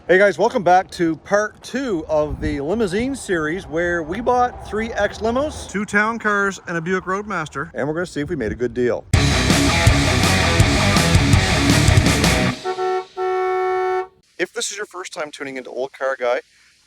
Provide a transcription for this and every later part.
Hey guys, welcome back to part 2 of the limousine series where we bought 3 X limos, 2 town cars, and a Buick Roadmaster, and we're going to see if we made a good deal. If this is your first time tuning into Olde Carr Guy,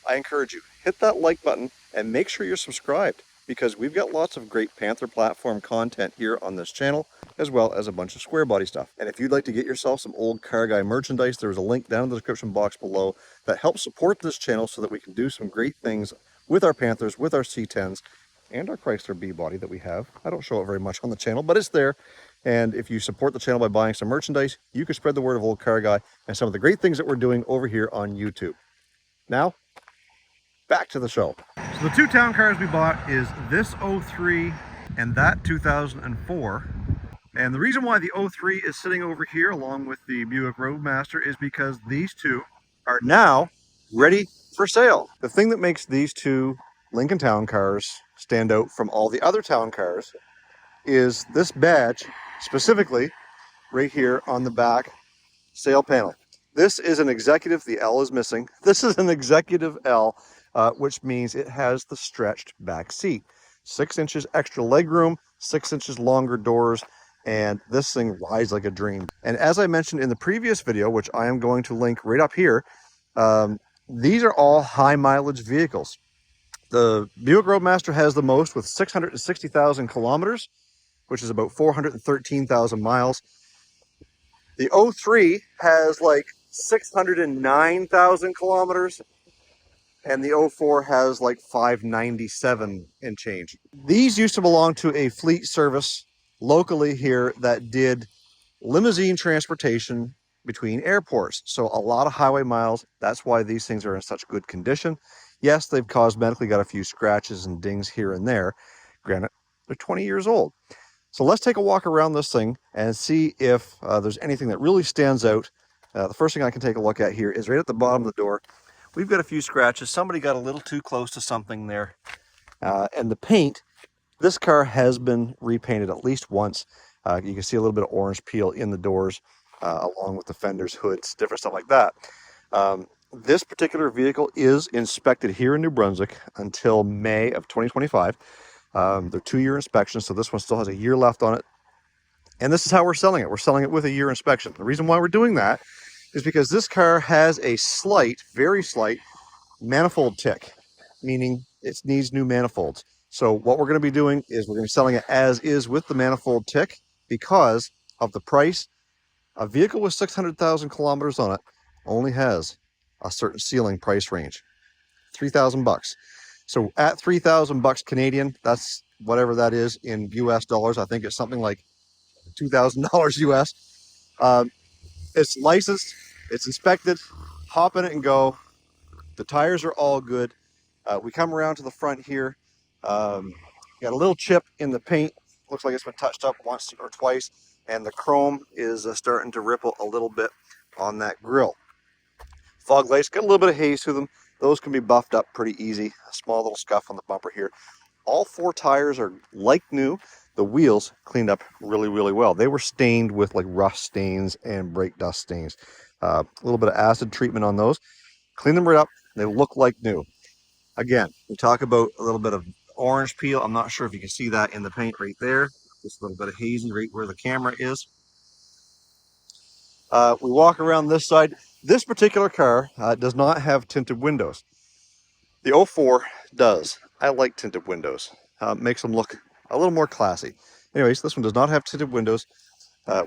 I encourage you, hit that like button and make sure you're subscribed, because we've got lots of great Panther platform content here on this channel, as well as a bunch of square body stuff. And if you'd like to get yourself some Olde Carr Guy merchandise, there's a link down in the description box below that helps support this channel so that we can do some great things with our Panthers, with our C10s, and our Chrysler B-body that we have. I don't show it very much on the channel, but it's there. And if you support the channel by buying some merchandise, you can spread the word of Olde Carr Guy and some of the great things that we're doing over here on YouTube. Now, back to the show. So the 2 town cars we bought is this 03 and that 2004. And the reason why the 03 is sitting over here along with the Buick Roadmaster is because these 2 are now ready for sale. The thing that makes these 2 Lincoln town cars stand out from all the other town cars is this badge, specifically right here on the back sail panel. This is an executive, the L is missing. This is an executive L, which means it has the stretched back seat. 6 inches extra legroom, 6 inches longer doors, and this thing rides like a dream. And as I mentioned in the previous video, which I am going to link right up here, these are all high mileage vehicles. The Buick Roadmaster has the most with 660,000 kilometers, which is about 413,000 miles. The 03 has like 609,000 kilometers, and the 04 has like 597 and change. These used to belong to a fleet service locally here that did limousine transportation between airports. So a lot of highway miles. That's why these things are in such good condition. Yes, they've cosmetically got a few scratches and dings here and there. Granted, they're 20 years old. So let's take a walk around this thing and see if there's anything that really stands out. The first thing I can take a look at here is right at the bottom of the door. We've got a few scratches. Somebody got a little too close to something there. And the paint, this car has been repainted at least once. You can see a little bit of orange peel in the doors, along with the fenders, hoods, different stuff like that. This particular vehicle is inspected here in New Brunswick until May of 2025. They're 2-year inspections, so this one still has a year left on it. And this is how we're selling it. We're selling it with a year inspection. The reason why we're doing that is because this car has a slight, very slight manifold tick, meaning it needs new manifolds. So what we're going to be doing is we're going to be selling it as is with the manifold tick because of the price. A vehicle with 600,000 kilometers on it only has a certain ceiling price range, $3,000. So at $3,000 Canadian, that's whatever that is in US dollars. I think it's something like $2,000 US. It's licensed, it's inspected, hop in it and go. The tires are all good. We come around to the front here. Got a little chip in the paint. Looks like it's been touched up once or twice. And the chrome is starting to ripple a little bit on that grille. Fog lights, got a little bit of haze to them. Those can be buffed up pretty easy. A small little scuff on the bumper here. All 4 tires are like new. The wheels cleaned up really, really well. They were stained with like rust stains and brake dust stains. A little bit of acid treatment on those. Clean them right up. They look like new. Again, we talk about a little bit of orange peel. I'm not sure if you can see that in the paint right there. Just a little bit of hazy right where the camera is. We walk around this side. This particular car does not have tinted windows. The 04 does. I like tinted windows. Makes them look a little more classy. Anyways, this one does not have tinted windows.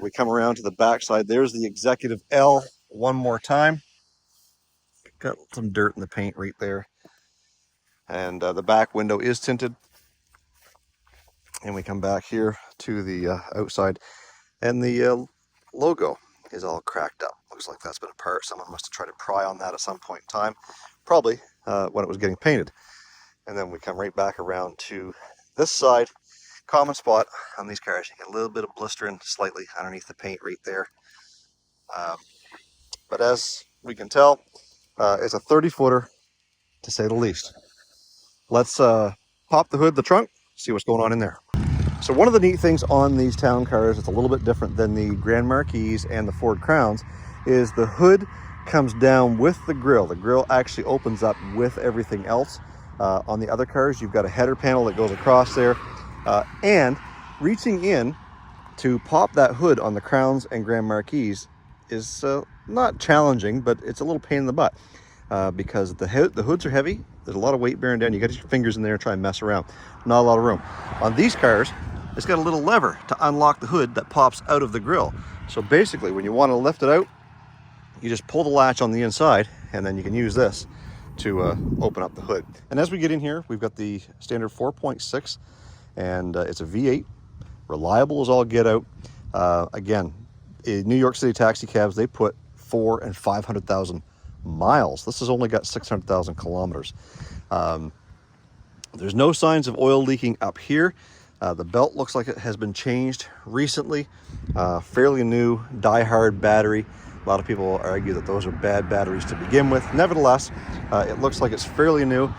We come around to the back side. There's the Executive L one more time. Got some dirt in the paint right there. And the back window is tinted. And we come back here to the outside. And the logo is all cracked up. Looks like that's been apart. Someone must have tried to pry on that at some point in time. Probably when it was getting painted. And then we come right back around to this side. Common spot on these cars. You get a little bit of blistering slightly underneath the paint right there. But as we can tell, it's a 30-footer to say the least. Let's pop the hood of the trunk, see what's going on in there. So one of the neat things on these town cars, it's a little bit different than the Grand Marquis and the Ford Crowns, is the hood comes down with the grill. The grill actually opens up with everything else. On the other cars, you've got a header panel that goes across there. And reaching in to pop that hood on the Crowns and Grand Marquis is not challenging, but it's a little pain in the butt because the hoods are heavy. There's a lot of weight bearing down. You got your fingers in there and try and mess around. Not a lot of room. On these cars, it's got a little lever to unlock the hood that pops out of the grill. So basically, when you want to lift it out, you just pull the latch on the inside, and then you can use this to open up the hood. And as we get in here, we've got the standard 4.6, and it's a V8, reliable as all get out. Again, in New York City taxi cabs, they put 400,000 and 500,000 miles. This has only got 600,000 kilometers. There's no signs of oil leaking up here. The belt looks like it has been changed recently. Fairly new die-hard battery. A lot of people argue that those are bad batteries to begin with. Nevertheless, it looks like it's fairly new.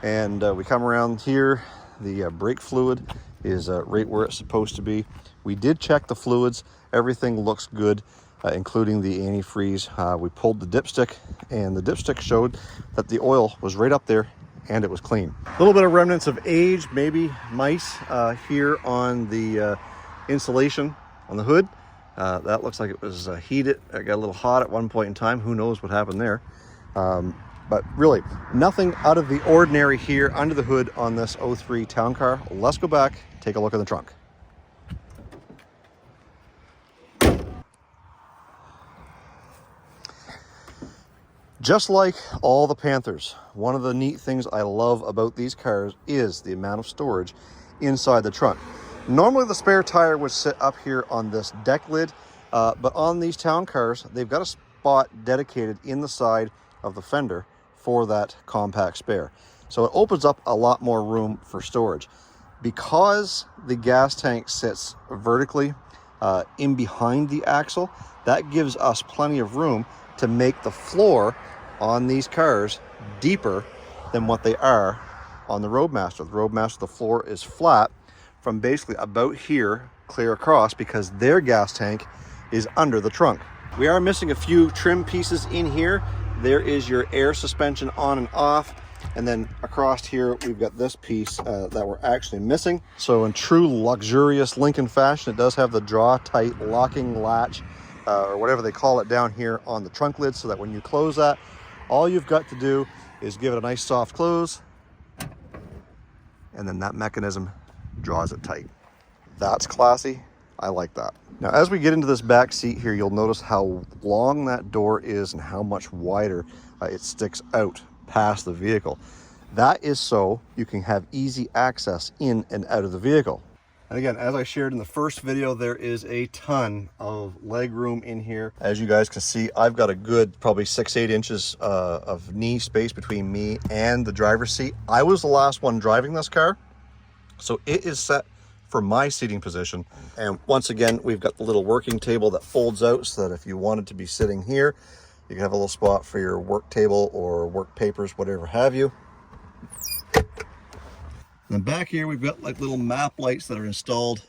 And we come around here, the brake fluid is right where it's supposed to be. We did check the fluids. Everything looks good, including the antifreeze. We pulled the dipstick, and the dipstick showed that the oil was right up there and it was clean. A little bit of remnants of age, maybe mice here on the insulation on the hood. That looks like it was heated. It got a little hot at one point in time. Who knows what happened there? But really, nothing out of the ordinary here under the hood on this 03 town car. Let's go back, take a look in the trunk. Just like all the Panthers, one of the neat things I love about these cars is the amount of storage inside the trunk. Normally the spare tire would sit up here on this deck lid, but on these town cars, they've got a spot dedicated in the side of the fender for that compact spare. So it opens up a lot more room for storage. Because the gas tank sits vertically in behind the axle, that gives us plenty of room to make the floor on these cars deeper than what they are on the Roadmaster. The Roadmaster, the floor is flat from basically about here clear across because their gas tank is under the trunk. We are missing a few trim pieces in here. There is your air suspension on and off, and then across here we've got this piece that we're actually missing. So in true luxurious Lincoln fashion, it does have the draw tight locking latch or whatever they call it down here on the trunk lid, so that when you close that, all you've got to do is give it a nice soft close, and then that mechanism draws it tight. That's classy. I like that. Now, as we get into this back seat here, you'll notice how long that door is and how much wider it sticks out past the vehicle. That is so you can have easy access in and out of the vehicle. And again, as I shared in the first video, there is a ton of leg room in here. As you guys can see, I've got a good probably 6-8 inches of knee space between me and the driver's seat. I was the last one driving this car, so it is set for my seating position. And once again, we've got the little working table that folds out so that if you wanted to be sitting here, you can have a little spot for your work table or work papers, whatever have you. And then back here, we've got like little map lights that are installed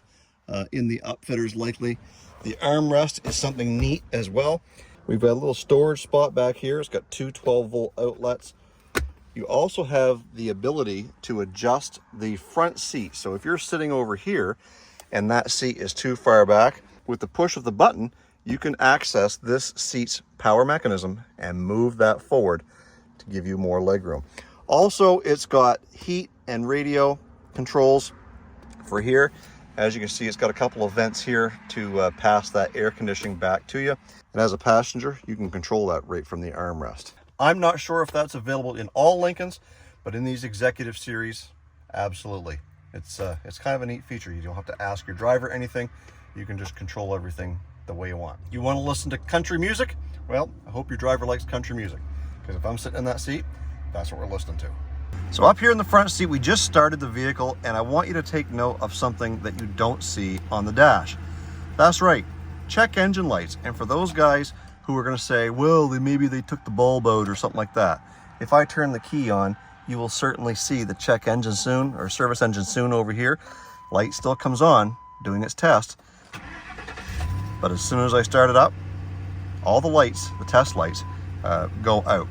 in the upfitters likely. The armrest is something neat as well. We've got a little storage spot back here. It's got two 12-volt outlets. You also have the ability to adjust the front seat. So if you're sitting over here and that seat is too far back, with the push of the button, you can access this seat's power mechanism and move that forward to give you more legroom. Also, it's got heat and radio controls for here. As you can see, it's got a couple of vents here to pass that air conditioning back to you. And as a passenger, you can control that right from the armrest. I'm not sure if that's available in all Lincolns, but in these executive series, absolutely. It's kind of a neat feature. You don't have to ask your driver anything. You can just control everything the way you want. You want to listen to country music? Well, I hope your driver likes country music, because if I'm sitting in that seat, that's what we're listening to. So up here in the front seat, we just started the vehicle, and I want you to take note of something that you don't see on the dash. That's right, check engine lights. And for those guys who are going to say, well, maybe they took the bulb out or something like that, if I turn the key on, you will certainly see the check engine soon, or service engine soon over here. Light still comes on, doing its test. But as soon as I start it up, all the lights, the test lights, go out.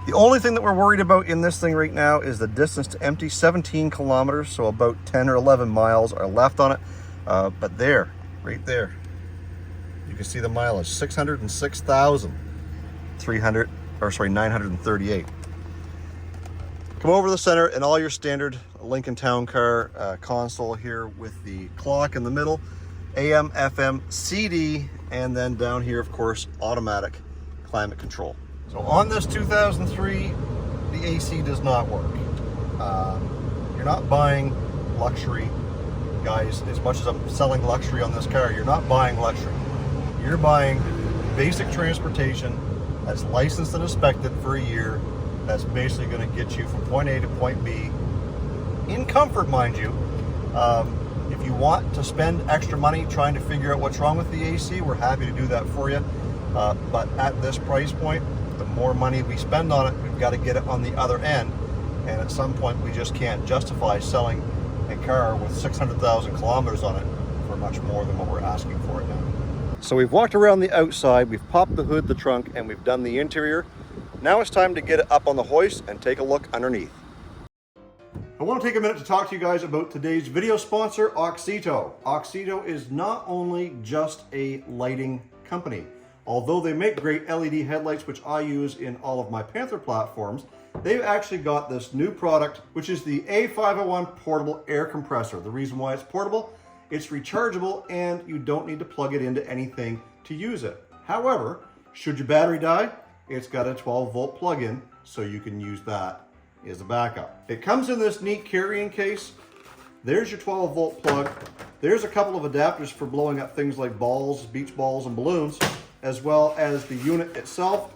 The only thing that we're worried about in this thing right now is the distance to empty, 17 kilometers, so about 10 or 11 miles are left on it. But there, right there, you can see the mileage, 938. Come over to the center and all your standard Lincoln Town Car console here with the clock in the middle, AM, FM, CD, and then down here, of course, automatic climate control. So on this 2003, the AC does not work. You're not buying luxury, guys. As much as I'm selling luxury on this car, you're not buying luxury. You're buying basic transportation that's licensed and inspected for a year, that's basically going to get you from point A to point B in comfort, mind you. If you want to spend extra money trying to figure out what's wrong with the AC, we're happy to do that for you. But at this price point, the more money we spend on it, we've got to get it on the other end. And at some point, we just can't justify selling a car with 600,000 kilometers on it for much more than what we're asking for it now. So we've walked around the outside, we've popped the hood, the trunk, and we've done the interior. Now it's time to get it up on the hoist and take a look underneath. I want to take a minute to talk to you guys about today's video sponsor, AUXITO. AUXITO is not only just a lighting company. Although they make great LED headlights, which I use in all of my Panther platforms, they've actually got this new product, which is the A501 portable air compressor. The reason why it's portable, it's rechargeable and you don't need to plug it into anything to use it. However, should your battery die, it's got a 12-volt plug-in, so you can use that as a backup. It comes in this neat carrying case. There's your 12-volt plug. There's a couple of adapters for blowing up things like balls, beach balls, and balloons, as well as the unit itself.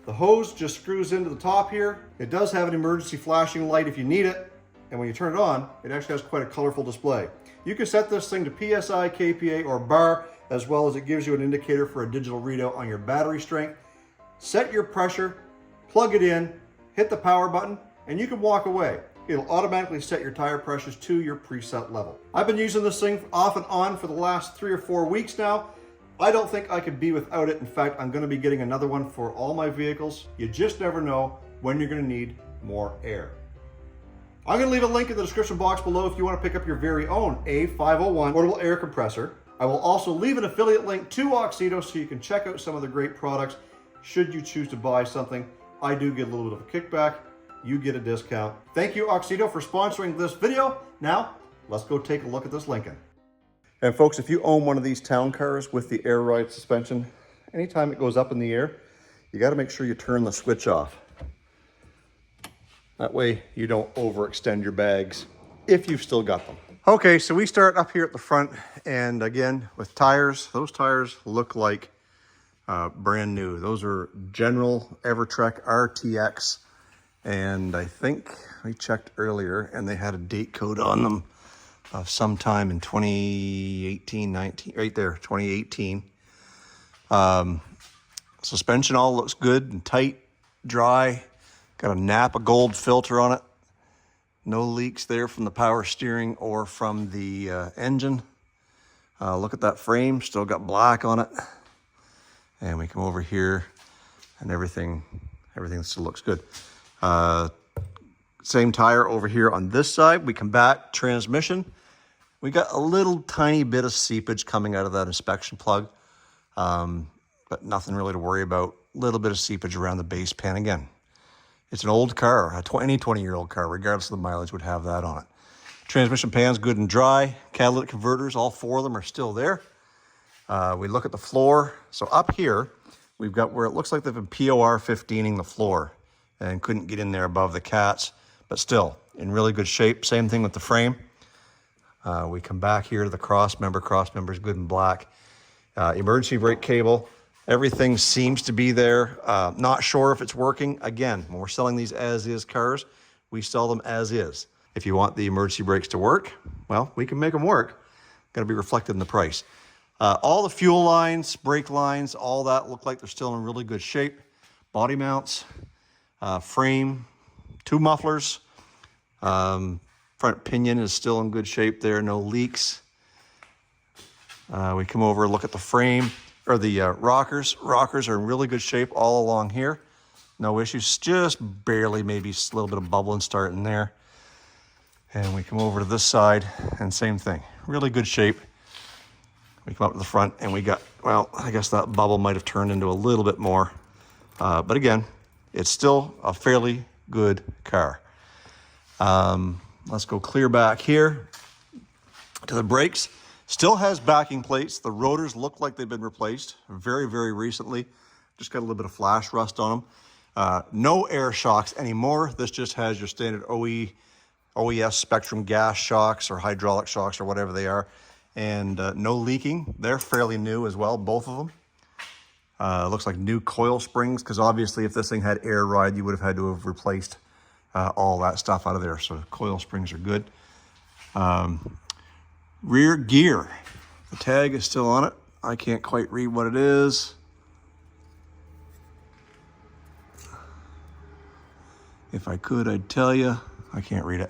The hose just screws into the top here. It does have an emergency flashing light if you need it, and when you turn it on, it actually has quite a colorful display. You can set this thing to PSI, KPA, or bar, as well as it gives you an indicator for a digital readout on your battery strength. Set your pressure, plug it in, hit the power button, and you can walk away. It'll automatically set your tire pressures to your preset level. I've been using this thing off and on for the last 3 or 4 weeks now. I don't think I could be without it. In fact, I'm going to be getting another one for all my vehicles. You just never know when you're going to need more air. I'm going to leave a link in the description box below if you want to pick up your very own A501 portable air compressor. I will also leave an affiliate link to AUXITO so you can check out some of the great products. Should you choose to buy something, I do get a little bit of a kickback. You get a discount. Thank you, AUXITO, for sponsoring this video. Now, let's go take a look at this Lincoln. And folks, if you own one of these town cars with the air ride suspension, anytime it goes up in the air, you got to make sure you turn the switch off. That way you don't overextend your bags if you've still got them. Okay, so we start up here at the front, and again, with tires, those tires look like brand new. Those are General Evertrek RTX, and I think we checked earlier and they had a date code on them of sometime in 2018, 19, right there, 2018. Suspension all looks good and tight, dry. Got a Napa Gold filter on it. No leaks there from the power steering or from the engine. Look at that frame, still got black on it. And we come over here and everything still looks good. Same tire over here on this side. We come back, transmission. We got a little tiny bit of seepage coming out of that inspection plug, but nothing really to worry about. A little bit of seepage around the base pan. Again, it's an old car. Any 20-year-old car, regardless of the mileage, would have that on it. Transmission pan's good and dry. Catalytic converters, all 4 of them are still there. We look at the floor. So up here, we've got where it looks like they've been POR 15ing the floor and couldn't get in there above the cats, but still in really good shape. Same thing with the frame. We come back here to the cross member. Cross member is good and black. Emergency brake cable. Everything seems to be there. Not sure if it's working. Again, when we're selling these as-is cars, we sell them as is. If you want the emergency brakes to work, well, we can make them work. Got to be reflected in the price. All the fuel lines, brake lines, all that look like they're still in really good shape. Body mounts, frame, 2 mufflers. Front pinion is still in good shape there, no leaks. We come over, look at the frame. or the rockers. Rockers are in really good shape all along here. No issues, just barely, maybe a little bit of bubbling starting there. And we come over to this side and same thing, really good shape. We come up to the front and we got, well, I guess that bubble might have turned into a little bit more. But again, it's still a fairly good car. Let's go clear back here to the brakes. Still has backing plates. The rotors look like they've been replaced very, very recently. Just got a little bit of flash rust on them. No air shocks anymore. This just has your standard OES Spectrum gas shocks or hydraulic shocks or whatever they are. And no leaking. They're fairly new as well, both of them. Looks like new coil springs, because obviously if this thing had air ride, you would have had to have replaced all that stuff out of there. So coil springs are good. Rear gear. The tag is still on it. I can't quite read what it is. If I could, I'd tell you. I can't read it.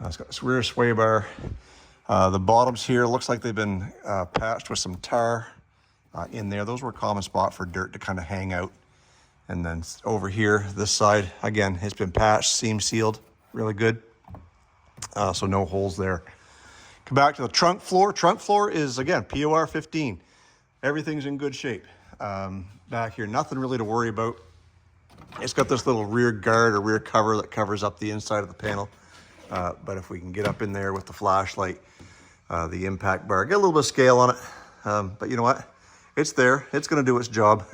It's got this rear sway bar. The bottoms here looks like they've been patched with some tar in there. Those were a common spot for dirt to kind of hang out. And then over here, this side, again, it's been patched, seam sealed, really good. So no holes there. Come back to the trunk floor. Trunk floor is, again, POR 15. Everything's in good shape. Back here, nothing really to worry about. It's got this little rear guard or rear cover that covers up the inside of the panel. But if we can get up in there with the flashlight, the impact bar, get a little bit of scale on it. But you know what? It's there. It's going to do its job.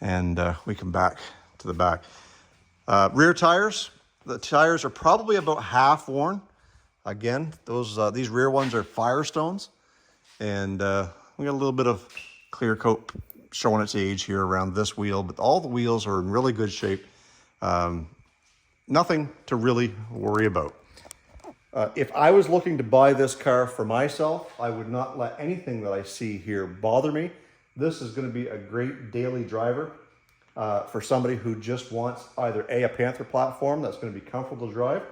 And we come back to the back. Rear tires. The tires are probably about half worn. Again, these rear ones are Firestones. And we got a little bit of clear coat showing its age here around this wheel. But all the wheels are in really good shape. Nothing to really worry about. If I was looking to buy this car for myself, I would not let anything that I see here bother me. This is going to be a great daily driver for somebody who just wants either A, a Panther platform that's going to be comfortable to drive,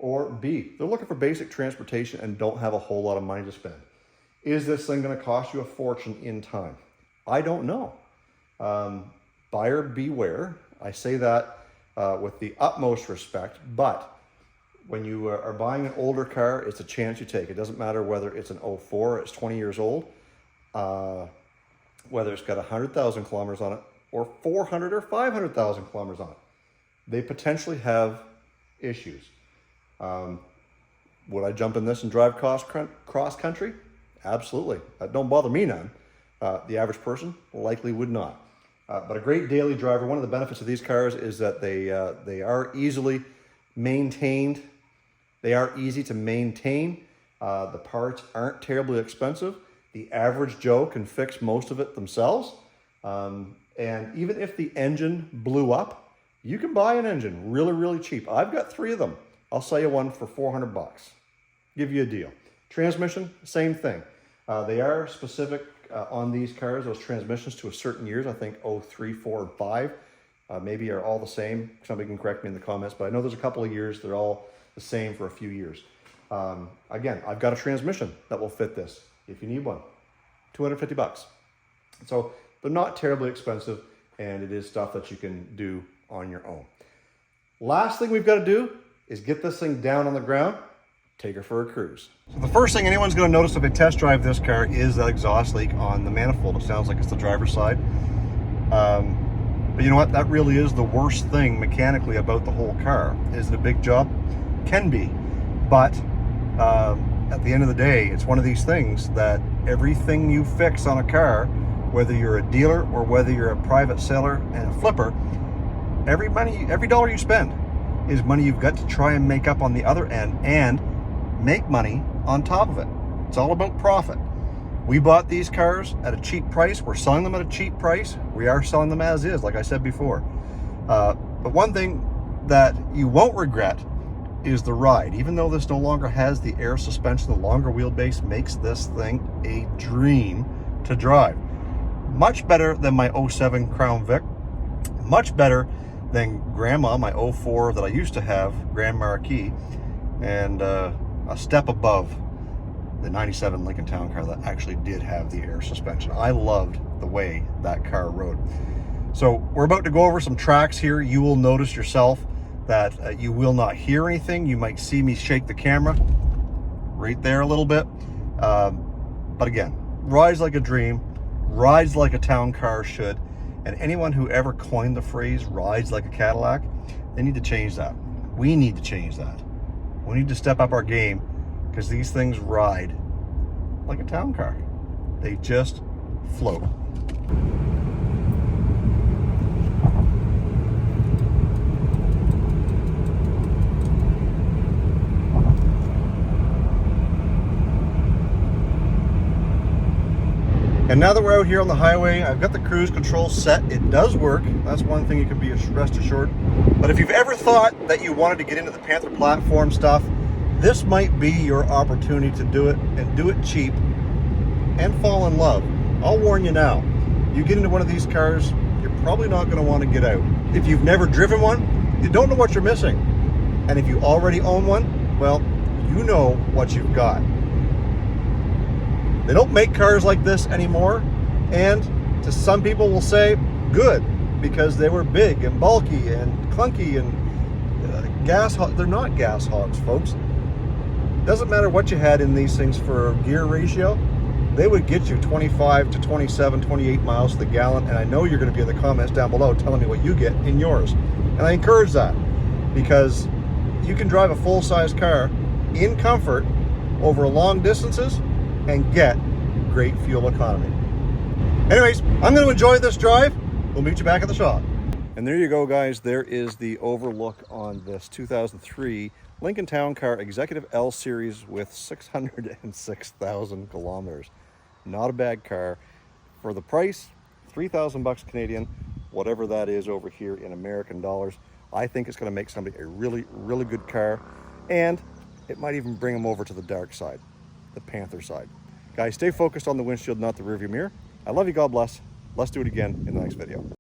or B, they're looking for basic transportation and don't have a whole lot of money to spend. Is this thing going to cost you a fortune in time? I don't know. Buyer beware. I say that with the utmost respect, but when you are buying an older car, it's a chance you take. It doesn't matter whether it's an 04, it's 20 years old, whether it's got 100,000 kilometers on it, or 400 or 500,000 kilometers on it. They potentially have issues. Would I jump in this and drive cross country? Absolutely. That don't bother me none. The average person likely would not. But a great daily driver. One of the benefits of these cars is that they are easily maintained. They are easy to maintain. The parts aren't terribly expensive. The average Joe can fix most of it themselves. And even if the engine blew up, you can buy an engine really, really cheap. I've got 3 of them. I'll sell you one for 400 bucks. Give you a deal. Transmission, same thing. They are specific on these cars, those transmissions, to a certain years. I think 03, 4, and 5 maybe are all the same. Somebody can correct me in the comments, but I know there's a couple of years they're all the same for a few years. Again, I've got a transmission that will fit this if you need one. 250 bucks. So they're not terribly expensive, and it is stuff that you can do on your own. Last thing we've got to do is get this thing down on the ground, take her for a cruise. So the first thing anyone's going to notice if they test drive this car is that exhaust leak on the manifold. It sounds like it's the driver's side. But you know what? That really is the worst thing mechanically about the whole car. Is it a big job? Can be. But at the end of the day, it's one of these things that everything you fix on a car, whether you're a dealer or whether you're a private seller and a flipper, every dollar you spend is money you've got to try and make up on the other end and make money on top of it. It's all about profit. We bought these cars at a cheap price. We're selling them at a cheap price. We are selling them as is, like I said before. But one thing that you won't regret is the ride. Even though this no longer has the air suspension, the longer wheelbase makes this thing a dream to drive. Much better than my 07 Crown Vic. Much better than Grandma, my 04 that I used to have, Grand Marquis, and a step above the 97 Lincoln Town Car that actually did have the air suspension. I loved the way that car rode. So we're about to go over some tracks here. You will notice yourself that you will not hear anything. You might see me shake the camera right there a little bit. But again, rides like a dream, rides like a town car should. And anyone who ever coined the phrase rides like a Cadillac, they need to change that. We need to change that. We need to step up our game, because these things ride like a town car. They just float. And now that we're out here on the highway, I've got the cruise control set. It does work. That's one thing you can be rest assured. But if you've ever thought that you wanted to get into the Panther platform stuff, this might be your opportunity to do it, and do it cheap and fall in love. I'll warn you now, you get into one of these cars, you're probably not going to want to get out. If you've never driven one, you don't know what you're missing. And if you already own one, well, you know what you've got. They don't make cars like this anymore, and to some people will say, good, because they were big and bulky and clunky and gas hogs. They're not gas hogs, folks. Doesn't matter what you had in these things for gear ratio, they would get you 25 to 27, 28 miles to the gallon, and I know you're going to be in the comments down below telling me what you get in yours. And I encourage that, because you can drive a full-size car in comfort over long distances and get great fuel economy. Anyways, I'm going to enjoy this drive. We'll meet you back at the shop. And there you go, guys. There is the overlook on this 2003 Lincoln Town Car Executive L Series with 606,000 kilometers. Not a bad car. For the price, 3,000 bucks Canadian, whatever that is over here in American dollars. I think it's going to make somebody a really, really good car, and it might even bring them over to the dark side, the Panther side. Guys, stay focused on the windshield, not the rearview mirror. I love you. God bless. Let's do it again in the next video.